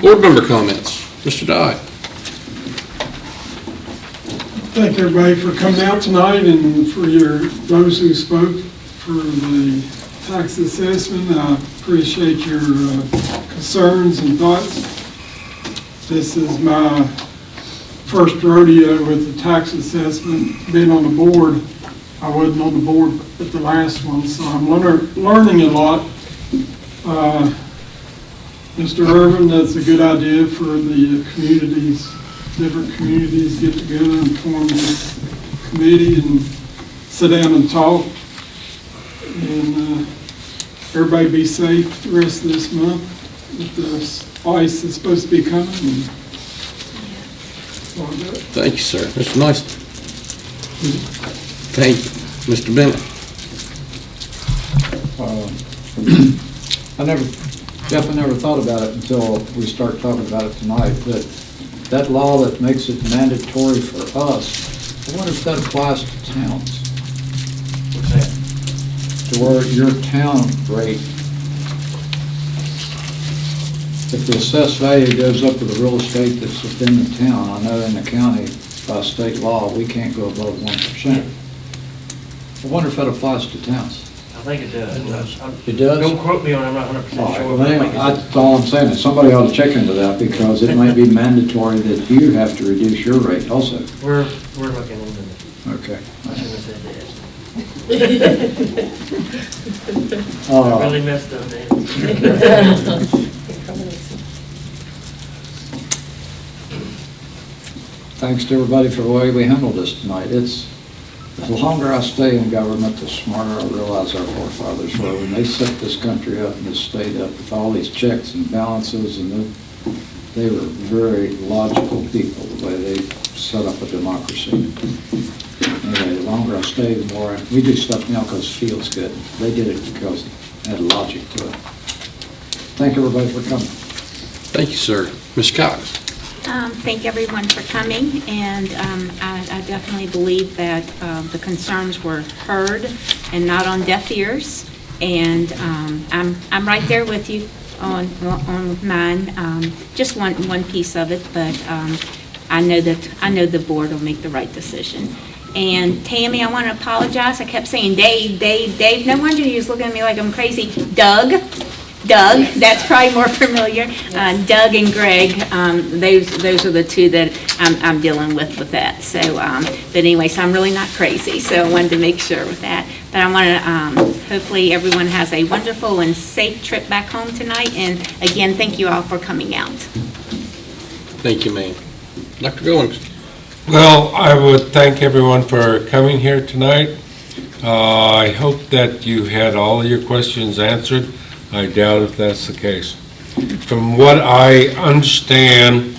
Board member comments. Mr. Dye. Thank everybody for coming out tonight and for those who spoke for the tax assessment. I appreciate your concerns and thoughts. This is my first rodeo with the tax assessment. Being on the board, I wasn't on the board at the last one, so I'm learning a lot. Mr. Irvin, that's a good idea for the communities, different communities get together and form this committee and sit down and talk. And everybody be safe the rest of this month with the ice that's supposed to be coming. And Thank you, sir. Mr. Nice. Thank you. Mr. Bennett. Jeff, I never thought about it until we start talking about it tonight, but that law that makes it mandatory for us, I wonder if that applies to towns. What's that? To where your town rate, if the assessed value goes up with the real estate that's within the town, I know in the county, by state law, we can't go above 1%. I wonder if that applies to towns. I think it does. It does? Don't quote me on it, I'm not 100% All right, sure. well, but I anyway, think it does. that's all I'm saying, is somebody ought to check into that, because it might be mandatory that you have to reduce your rate also. We're looking into it. Okay. I shouldn't have said that. I really messed up there. Thanks to everybody for the way we handled this tonight. The longer I stay in government, the smarter I realize our forefathers were. When they set this country up and this state up with all these checks and balances, and they were very logical people, the way they set up a democracy. Anyway, the longer I stay, the more we do stuff now because it feels good. They did it because it had logic to it. Thank everybody for coming. Thank you, sir. Ms. Cox. Thank everyone for coming, and I definitely believe that the concerns were heard and not on deaf ears, and I'm right there with you on mine. Just one piece of it, but I know the board will make the right decision. And Tammy, I want to apologize. I kept saying Dave. No wonder you was looking at me like I'm crazy. Doug, that's probably more familiar. Doug and Greg, those are the two that I'm dealing with that. So, but anyway, so I'm really not crazy. So I wanted to make sure with that. But I want to, hopefully everyone has a wonderful and safe trip back home tonight. And again, thank you all for coming out. Thank you, ma'am. Dr. Goings. Well, I would thank everyone for coming here tonight. I hope that you had all of your questions answered. I doubt if that's the case. From what I understand,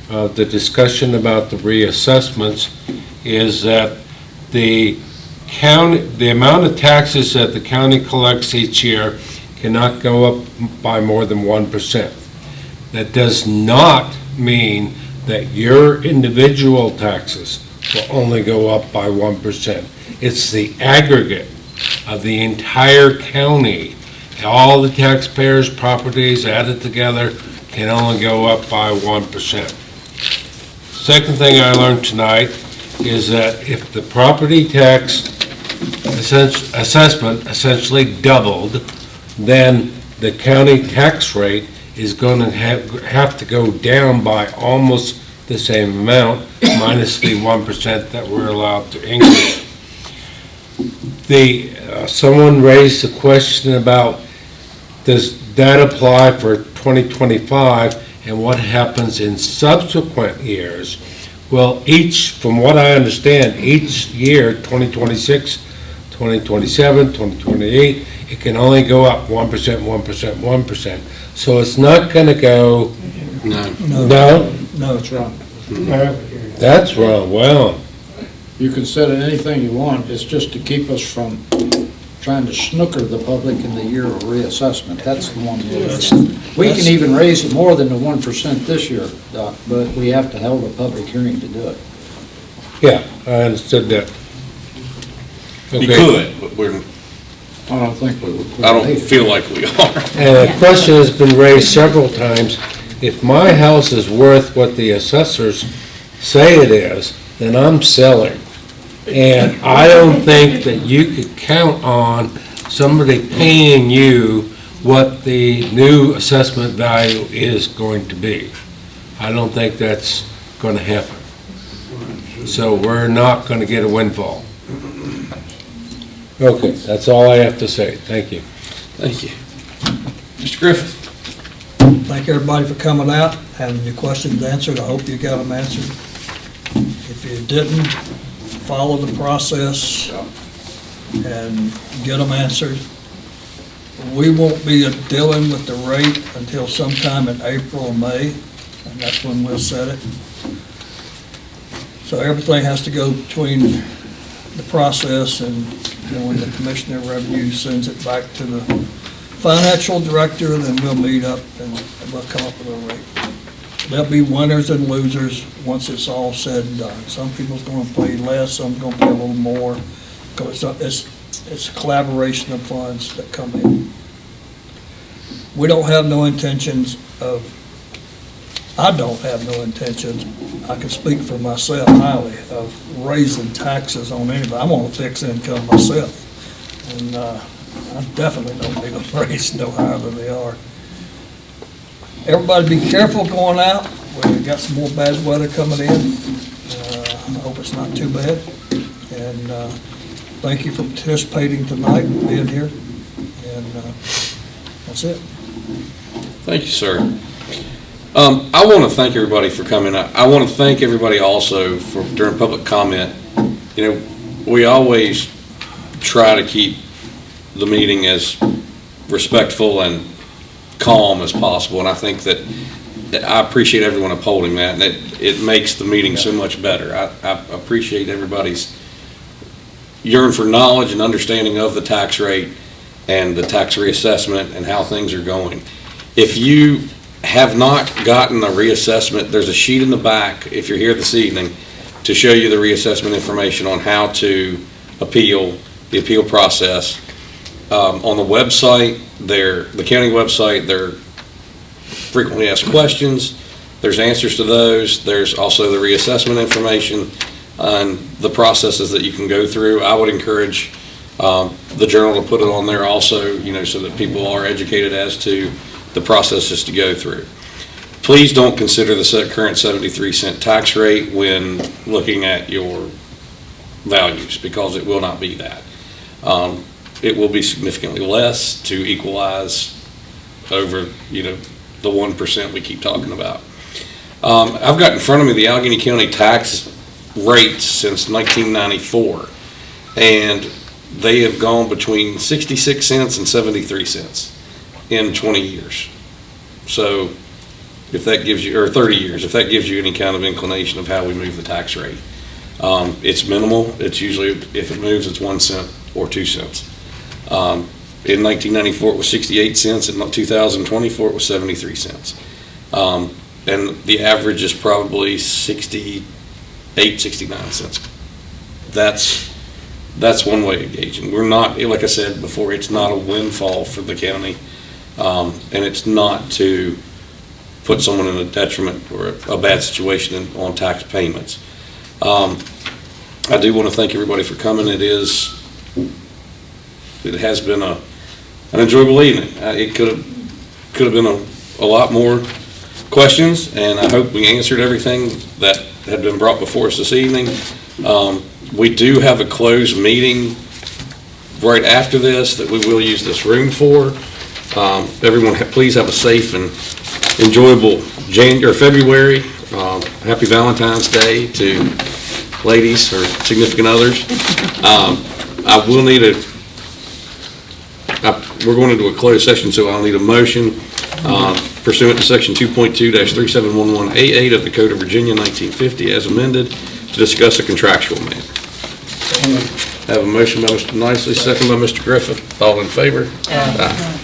the discussion about the reassessments is that the amount of taxes that the county collects each year cannot go up by more than 1%. That does not mean that your individual taxes will only go up by 1%. It's the aggregate of the entire county. All the taxpayers' properties added together can only go up by 1%. Second thing I learned tonight is that if the property tax assessment essentially doubled, then the county tax rate is going to have to go down by almost the same amount, minus the 1% that we're allowed to increase. Someone raised the question about, does that apply for 2025 and what happens in subsequent years? Well, from what I understand, each year, 2026, 2027, 2028, it can only go up 1%, 1%, 1%. So it's not going to go. No, it's wrong. That's wrong. Well, You can set it anything you want, it's just to keep us from trying to snooker the public in the year of reassessment. That's the one. We can even raise it more than the 1% this year, Doc, but we have to hold a public hearing to do it. yeah, I understood that. We could, but I don't think we would. I don't feel like we are. And a question has been raised several times, if my house is worth what the assessors say it is, then I'm selling. And I don't think that you could count on somebody paying you what the new assessment value is going to be. I don't think that's going to happen. So we're not going to get a windfall. Okay, that's all I have to say. Thank you. Thank you. Mr. Griffith? Thank everybody for coming out, having your questions answered. I hope you got them answered. If you didn't, follow the process and get them answered. We won't be dealing with the rate until sometime in April or May, and that's when we'll set it. So everything has to go between the process and, you know, when the Commissioner of Revenue sends it back to the financial director, then we'll meet up and we'll come up with a rate. There'll be winners and losers once it's all said and done. Some people's gonna pay less, some's gonna pay a little more, because it's a collaboration of funds that come in. We don't have no intentions of, I don't have no intentions, I can speak for myself highly, of raising taxes on anybody. I'm on a fixed income myself, and I definitely don't need them raised no higher than they are. Everybody be careful going out. We've got some more bad weather coming in. I hope it's not too bad. And thank you for participating tonight, being here. And that's it. Thank you, sir. I want to thank everybody for coming. I want to thank everybody also for during public comment. You know, we always try to keep the meeting as respectful and calm as possible, and I think that I appreciate everyone upholding that, and it makes the meeting so much better. I appreciate everybody's yearn for knowledge and understanding of the tax rate and the tax reassessment and how things are going. If you have not gotten a reassessment, there's a sheet in the back, if you're here this evening, to show you the reassessment information on how to appeal, the appeal process. On the website, the county website, there are frequently asked questions. There's answers to those. There's also the reassessment information and the processes that you can go through. I would encourage the Journal to put it on there also, you know, so that people are educated as to the processes to go through. Please don't consider the current 73-cent tax rate when looking at your values, because it will not be that. It will be significantly less to equalize over, you know, the 1% we keep talking about. I've got in front of me the Alleghany County tax rates since 1994, and they have gone between 66 cents and 73 cents in 20 years. So if that gives you, or 30 years, if that gives you any kind of inclination of how we move the tax rate. It's minimal. It's usually, if it moves, it's 1 cent or 2 cents. In 1994, it was 68 cents. In 2024, it was 73 cents. And the average is probably 68, 69 cents. That's one way of gauging. We're not, like I said before, it's not a windfall for the county, and it's not to put someone in a detriment or a bad situation on tax payments. I do want to thank everybody for coming. It has been an enjoyable evening. It could have been a lot more questions, and I hope we answered everything that had been brought before us this evening. We do have a closed meeting right after this that we will use this room for. Everyone, please have a safe and enjoyable February. Happy Valentine's Day to ladies or significant others. I will need we're going into a closed session, so I'll need a motion pursuant to section 2.2-3711A8 of the Code of Virginia 1950 as amended to discuss a contractual matter. Have a motion by Mr. Nicely, second by Mr. Griffith. All in favor? Aye.